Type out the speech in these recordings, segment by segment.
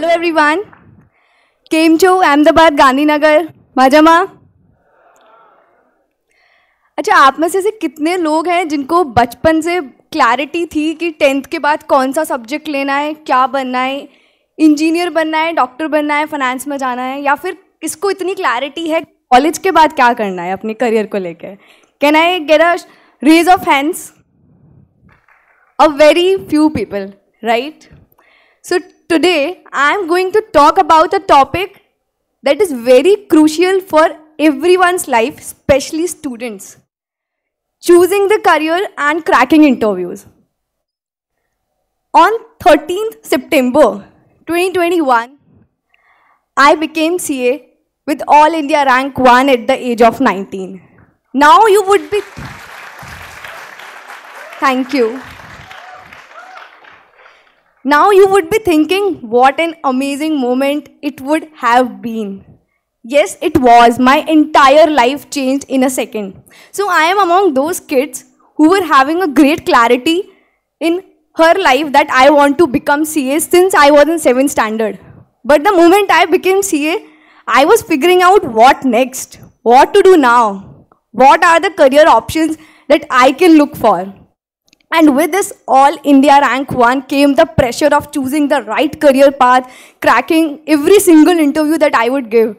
Hello everyone. केम छो अहमदाबाद गांधीनगर मजामा। अच्छा, आप में से ऐसे कितने लोग हैं जिनको बचपन से क्लैरिटी थी कि 10th के बाद कौन सा सब्जेक्ट लेना है, क्या बनना है, इंजीनियर बनना है, डॉक्टर बनना है, फाइनेंस में जाना है, या फिर किसको इतनी क्लैरिटी है कॉलेज के बाद क्या करना है अपने करियर को लेकर? Can I get a raise of hands? A very few people, right? So today I am going to talk about a topic that is very crucial for everyone's life, especially students. Choosing the career and cracking interviews. On 13th September 2021, I became CA with All India rank 1 at the age of 19. Now you would be... Thank you. Now you would be thinking what an amazing moment it would have been. Yes, it was. My entire life changed in a second. So I am among those kids who were having a great clarity in her life that I want to become CA since I was in 7th standard. But the moment I became CA, I was figuring out what next, what to do now, what are the career options that I can look for. And with this All India rank 1 came the pressure of choosing the right career path, cracking every single interview that I would give.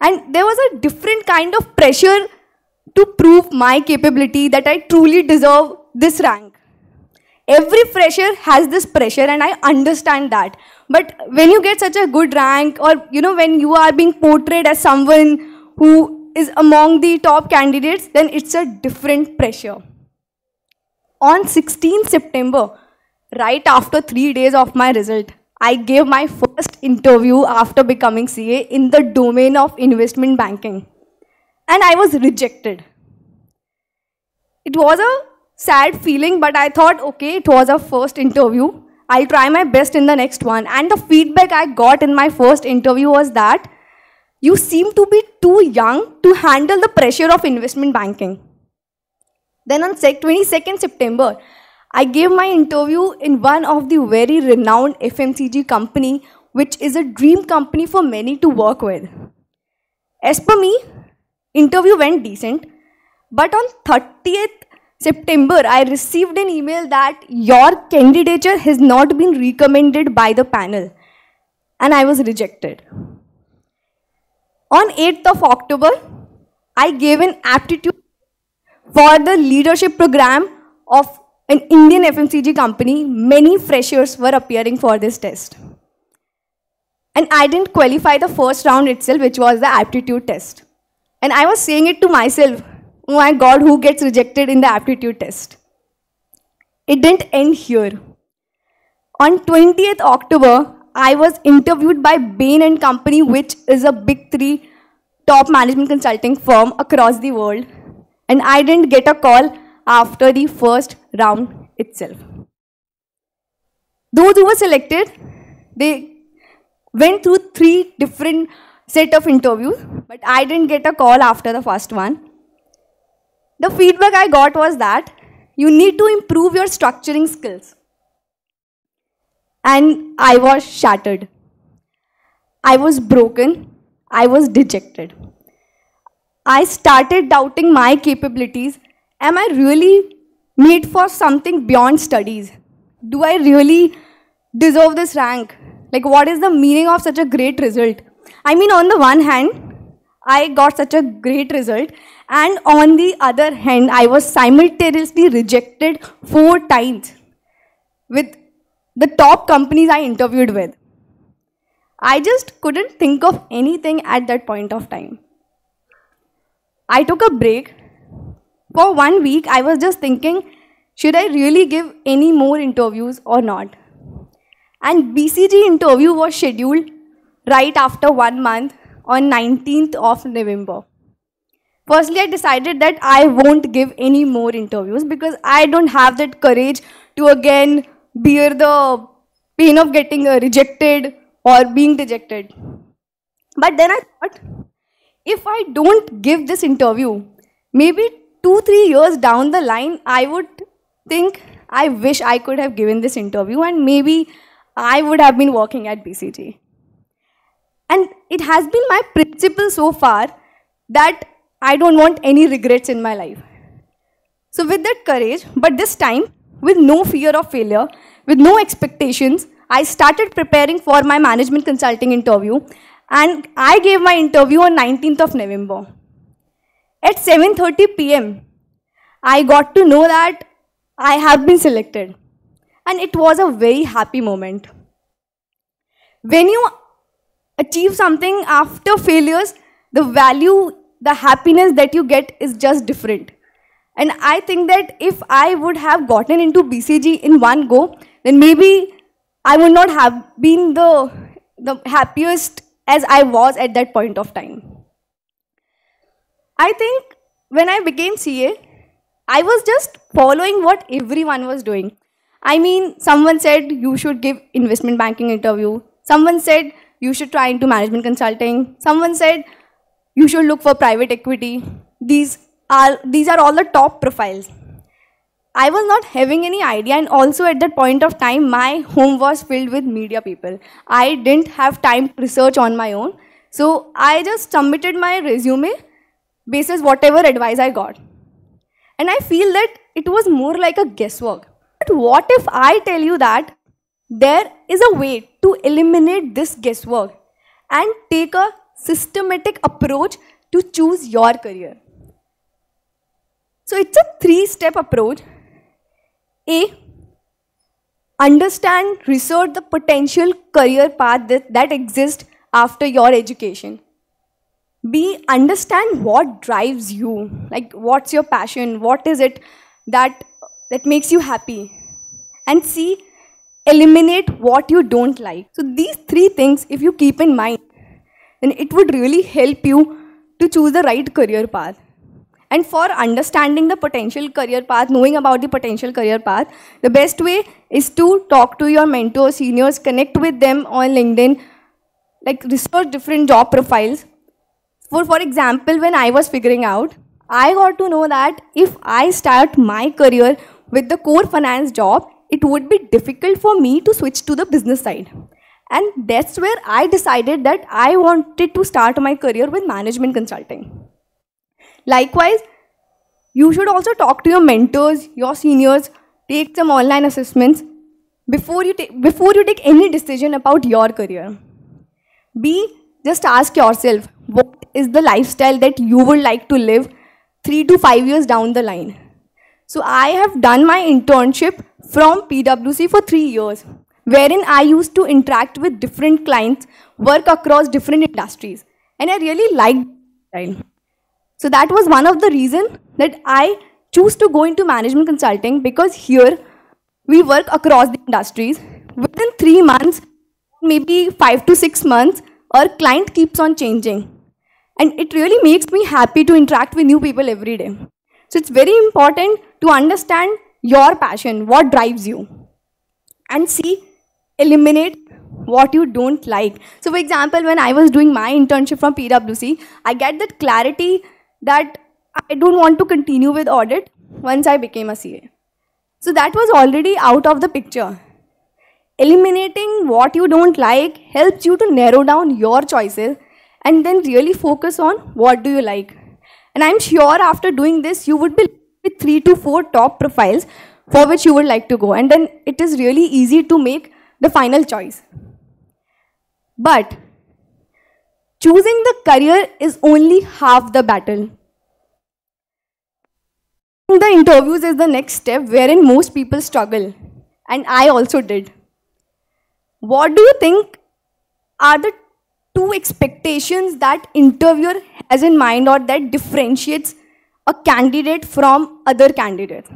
And there was a different kind of pressure to prove my capability that I truly deserve this rank. Every fresher has this pressure and I understand that. But when you get such a good rank, or when you are being portrayed as someone who is among the top candidates, then it's a different pressure. On 16th September, right after 3 days of my result, I gave my first interview after becoming CA in the domain of investment banking. And I was rejected. It was a sad feeling, but I thought, okay, it was a first interview. I'll try my best in the next one. And the feedback I got in my first interview was that you seem to be too young to handle the pressure of investment banking. Then on 22nd September, I gave my interview in one of the very renowned FMCG company, which is a dream company for many to work with. As per me, interview went decent, but on 30th September, I received an email that your candidature has not been recommended by the panel, and I was rejected. On 8th of October, I gave an aptitude for the leadership program of an Indian FMCG company. Many freshers were appearing for this test. And I didn't qualify the first round itself, which was the aptitude test. And I was saying it to myself, oh my God, who gets rejected in the aptitude test? It didn't end here. On 20th October, I was interviewed by Bain & Company, which is a big 3 top management consulting firm across the world. And I didn't get a call after the first round itself. Those who were selected, they went through 3 different set of interviews, but I didn't get a call after the first one. The feedback I got was that you need to improve your structuring skills. And I was shattered. I was broken. I was dejected. I started doubting my capabilities. Am I really made for something beyond studies? Do I really deserve this rank? Like, what is the meaning of such a great result? I mean, on the one hand, I got such a great result, and on the other hand, I was simultaneously rejected 4 times with the top companies I interviewed with. I just couldn't think of anything at that point of time. I took a break. For 1 week, I was just thinking, should I really give any more interviews or not? And BCG interview was scheduled right after 1 month on 19th of November. Firstly, I decided that I won't give any more interviews because I don't have that courage to again bear the pain of getting rejected or being dejected. But then I thought, if I don't give this interview, maybe 2-3 years down the line, I would think, I wish I could have given this interview and maybe I would have been working at BCG. And it has been my principle so far that I don't want any regrets in my life. So with that courage, but this time with no fear of failure, with no expectations, I started preparing for my management consulting interview, and I gave my interview on 19th of November. At 7:30 p.m., I got to know that I have been selected, and it was a very happy moment. When you achieve something after failures, the value, the happiness that you get is just different. And I think that if I would have gotten into BCG in one go, then maybe I would not have been the happiest as I was at that point of time. I think when I became CA, I was just following what everyone was doing. I mean, someone said you should give investment banking interview. Someone said you should try into management consulting. Someone said you should look for private equity. These are all the top profiles. I was not having any idea, and also at that point of time, my home was filled with media people. I didn't have time to research on my own. So I just submitted my resume basis whatever advice I got. And I feel that it was more like a guesswork. But what if I tell you that there is a way to eliminate this guesswork and take a systematic approach to choose your career? So it's a 3-step approach. A, understand, research the potential career path that exists after your education. B, understand what drives you, like what's your passion, what is it that makes you happy. And C, eliminate what you don't like. So these 3 things, if you keep in mind, then it would really help you to choose the right career path. And for understanding the potential career path, knowing about the potential career path, the best way is to talk to your mentors, seniors, connect with them on LinkedIn, like research different job profiles. For example, when I was figuring out, I got to know that if I start my career with the core finance job, it would be difficult for me to switch to the business side. And that's where I decided that I wanted to start my career with management consulting. Likewise, you should also talk to your mentors, your seniors, take some online assessments before you take any decision about your career. B, just ask yourself, what is the lifestyle that you would like to live 3 to 5 years down the line? So I have done my internship from PwC for 3 years, wherein I used to interact with different clients, work across different industries, and I really liked that style. So that was one of the reasons that I choose to go into management consulting, because here we work across the industries. Within 3 months, maybe 5 to 6 months, our client keeps on changing. And it really makes me happy to interact with new people every day. So it's very important to understand your passion, what drives you. And C, eliminate what you don't like. So for example, when I was doing my internship from PwC, I get that clarity that I don't want to continue with audit once I became a CA. So that was already out of the picture. Eliminating what you don't like helps you to narrow down your choices and then really focus on what do you like. And I'm sure after doing this, you would be with 3 to 4 top profiles for which you would like to go. And then it is really easy to make the final choice. But choosing the career is only half the battle. The interviews is the next step wherein most people struggle, and I also did. What do you think are the 2 expectations that interviewer has in mind or that differentiates a candidate from other candidates?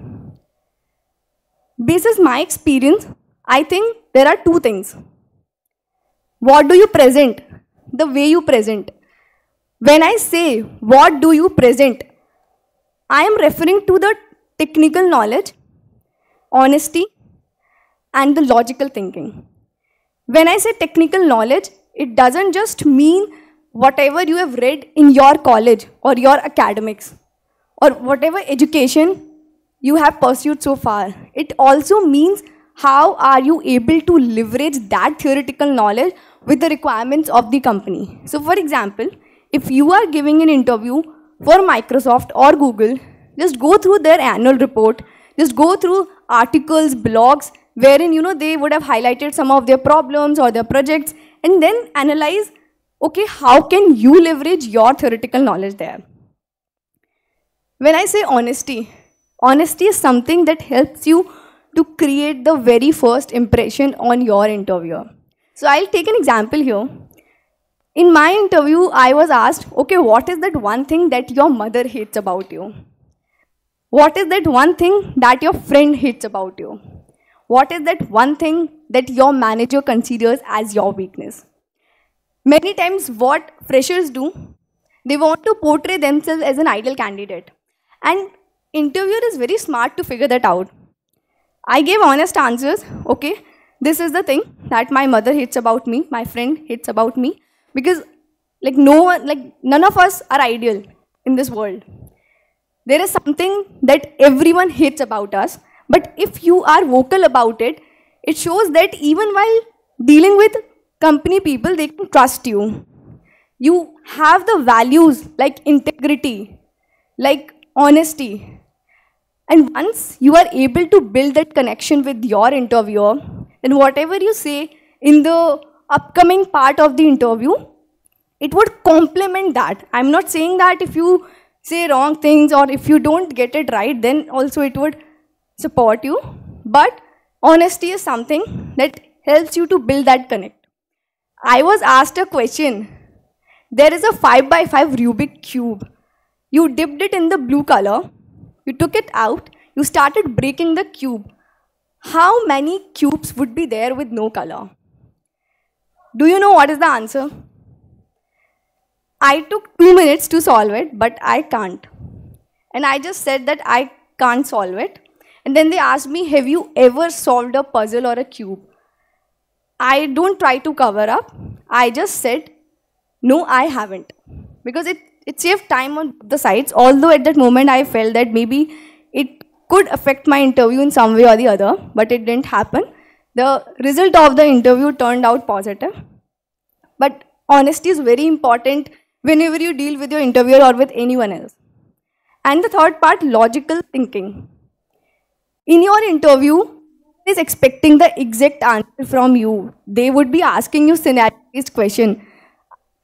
Based on my experience, I think there are 2 things. What do you present? The way you present. When I say, what do you present? I am referring to the technical knowledge, honesty, and the logical thinking. When I say technical knowledge, it doesn't just mean whatever you have read in your college or your academics or whatever education you have pursued so far. It also means how are you able to leverage that theoretical knowledge with the requirements of the company. So for example, if you are giving an interview for Microsoft or Google, just go through their annual report, just go through articles, blogs, wherein they would have highlighted some of their problems or their projects, and then analyze, okay, how can you leverage your theoretical knowledge there? When I say honesty, honesty is something that helps you to create the very first impression on your interviewer. So I'll take an example here. In my interview, I was asked, okay, what is that one thing that your mother hates about you? What is that one thing that your friend hates about you? What is that one thing that your manager considers as your weakness? Many times what freshers do, they want to portray themselves as an ideal candidate. And interviewer is very smart to figure that out. I gave honest answers. Okay, this is the thing that my mother hates about me, my friend hates about me, because none of us are ideal in this world. There is something that everyone hates about us, but if you are vocal about it, it shows that even while dealing with company people, they can trust you. You have the values like integrity, like honesty. And once you are able to build that connection with your interviewer, then whatever you say in the upcoming part of the interview, it would complement that. I'm not saying that if you say wrong things or if you don't get it right, then also it would support you. But honesty is something that helps you to build that connect. I was asked a question. There is a 5x5 Rubik cube. You dipped it in the blue color. You took it out, you started breaking the cube. How many cubes would be there with no color? Do you know what is the answer? I took 2 minutes to solve it, but I can't. And I just said that I can't solve it. And then they asked me, have you ever solved a puzzle or a cube? I don't try to cover up. I just said, no, I haven't. Because it saved time on the sides, although at that moment I felt that maybe it could affect my interview in some way or the other, but it didn't happen. The result of the interview turned out positive. But honesty is very important whenever you deal with your interviewer or with anyone else. And the third part, logical thinking. In your interview, is expecting the exact answer from you. They would be asking you scenario-based question.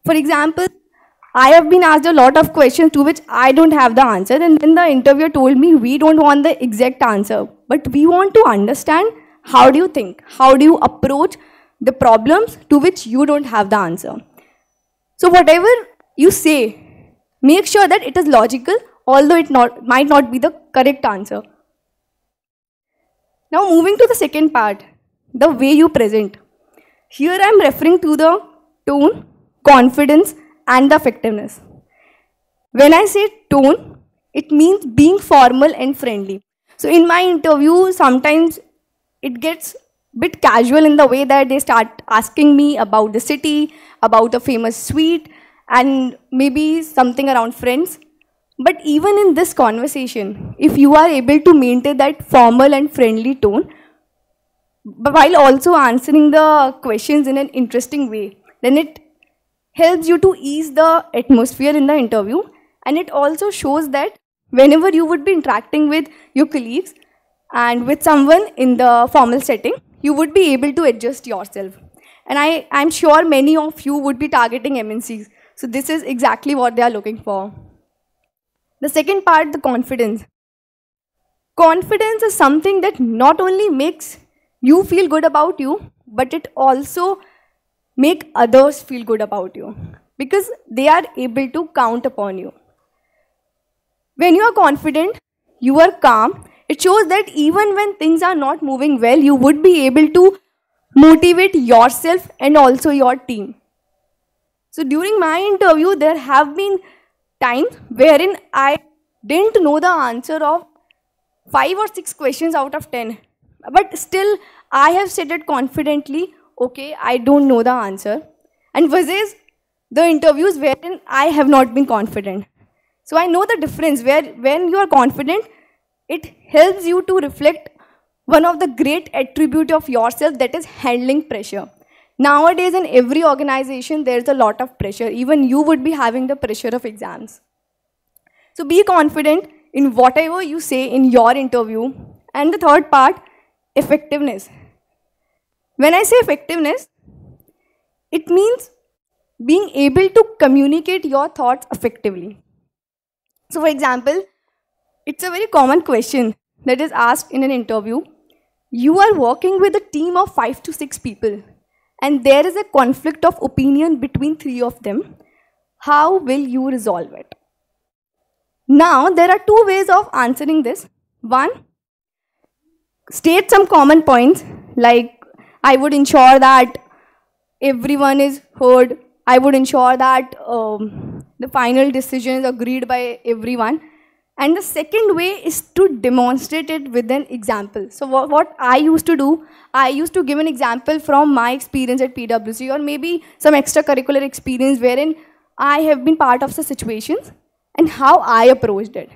For example, I have been asked a lot of questions to which I don't have the answer, and then the interviewer told me, we don't want the exact answer, but we want to understand how do you think, how do you approach the problems to which you don't have the answer. So whatever you say, make sure that it is logical, although it might not be the correct answer. Now moving to the second part, the way you present. Here I am referring to the tone, confidence, and the effectiveness. When I say tone, it means being formal and friendly. So in my interview, sometimes it gets a bit casual in the way that they start asking me about the city, about a famous sweet, and maybe something around friends. But even in this conversation, if you are able to maintain that formal and friendly tone, but while also answering the questions in an interesting way, then it helps you to ease the atmosphere in the interview, and it also shows that whenever you would be interacting with your colleagues and with someone in the formal setting, you would be able to adjust yourself. And I'm sure many of you would be targeting MNCs. So this is exactly what they are looking for. The second part, the confidence. Confidence is something that not only makes you feel good about you, but it also make others feel good about you because they are able to count upon you. When you are confident, you are calm. It shows that even when things are not moving well, you would be able to motivate yourself and also your team. So during my interview, there have been times wherein I didn't know the answer of 5 or 6 questions out of 10. But still, I have said it confidently, okay, I don't know the answer. And versus the interviews wherein I have not been confident. So I know the difference where when you are confident, it helps you to reflect one of the great attributes of yourself, that is handling pressure. Nowadays, in every organization, there's a lot of pressure. Even you would be having the pressure of exams. So be confident in whatever you say in your interview. And the third part, effectiveness. When I say effectiveness, it means being able to communicate your thoughts effectively. So for example, it's a very common question that is asked in an interview. You are working with a team of 5 to 6 people, and there is a conflict of opinion between 3 of them. How will you resolve it? Now, there are 2 ways of answering this. One, state some common points, like I would ensure that everyone is heard. I would ensure that the final decision is agreed by everyone. And the second way is to demonstrate it with an example. So what I used to do, I used to give an example from my experience at PwC, or maybe some extracurricular experience wherein I have been part of the situations and how I approached it.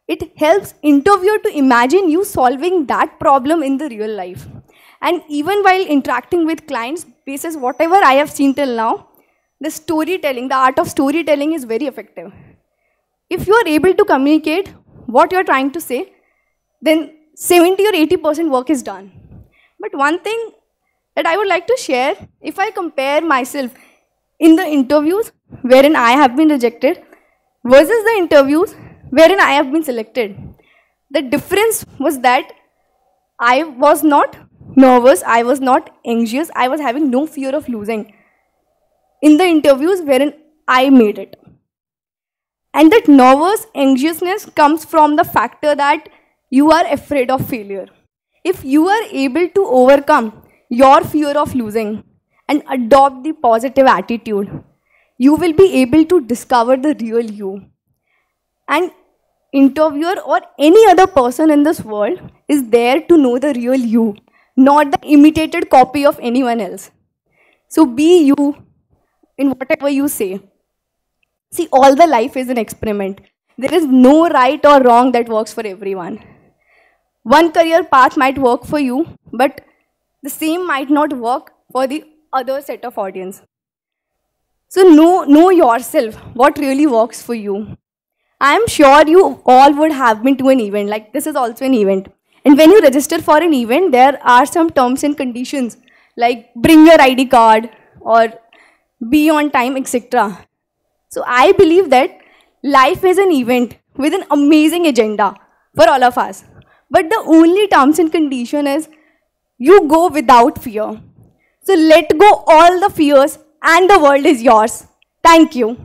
It helps interviewer to imagine you solving that problem in the real life. And even while interacting with clients, basis whatever I have seen till now, the storytelling, the art of storytelling is very effective. If you are able to communicate what you are trying to say, then 70 or 80% work is done. But one thing that I would like to share, if I compare myself in the interviews wherein I have been rejected versus the interviews wherein I have been selected, the difference was that I was not nervous, I was not anxious, I was having no fear of losing in the interviews wherein I made it. And that nervous anxiousness comes from the factor that you are afraid of failure. If you are able to overcome your fear of losing and adopt the positive attitude, you will be able to discover the real you. And interviewer or any other person in this world is there to know the real you, not the imitated copy of anyone else. So be you in whatever you say. See, all the life is an experiment. There is no right or wrong that works for everyone. One career path might work for you, but the same might not work for the other set of audience. So know yourself, what really works for you. I am sure you all would have been to an event, like this is also an event. And when you register for an event, there are some terms and conditions, like bring your ID card or be on time, etc. So I believe that life is an event with an amazing agenda for all of us. But the only terms and condition is you go without fear. So let go all the fears and the world is yours. Thank you.